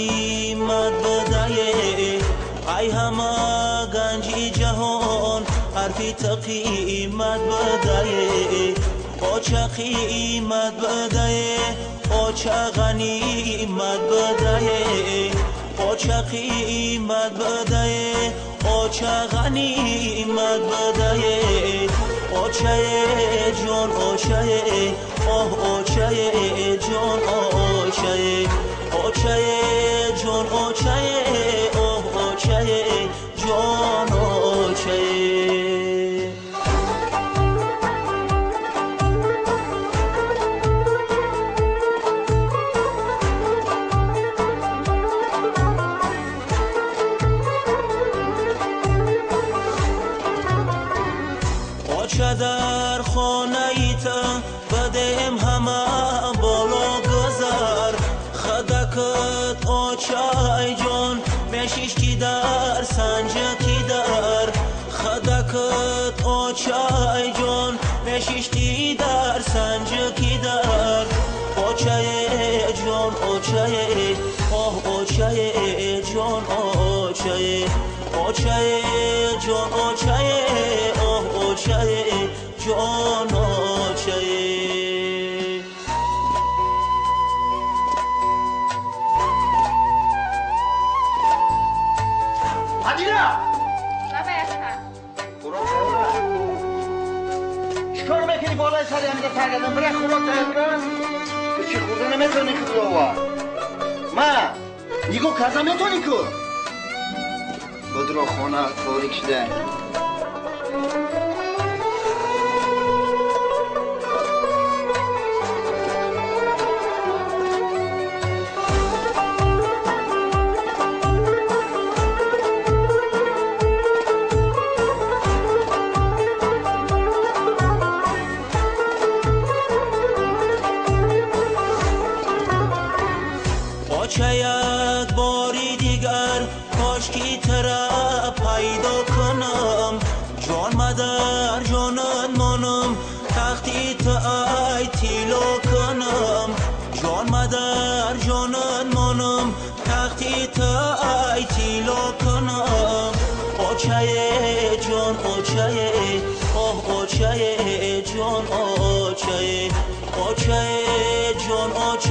قیمت بدهی ای همه گنج جهان حرفی قیمت بدهی او چه قیمت بدهی او چه غنیمت بدهی او چه قیمت بدهی او چه غنیمت بدهی او چه جان او چه او چه جان او چه او چه جان او چه او چه جان او چه در خانه ایتا بدهم همه بالا گذر خدکت آچای جان میشیشتی در سنجکی در خدکت آچای جان میشیشتی در سنجکی در آچای جان آچای آچای جان آچای آچای جان آچای آچای جان آچای عدیلا چیکار میکنی بالای سری همینجا ترگردن برای خوراک ترگردن تو چی خورده نمیتونی که دوار ما نیگو کازا میتونی که بدرو خونه تاریک شده یک باری دیگر کاش کی ترا پیدا کنم جان مادر جانت مانم تختی تو ای تیلو کنم جان مادر جانت مانم تختی تو ای تیلو کنم آچای جان آچای آچای جان آچای آچای جان آچای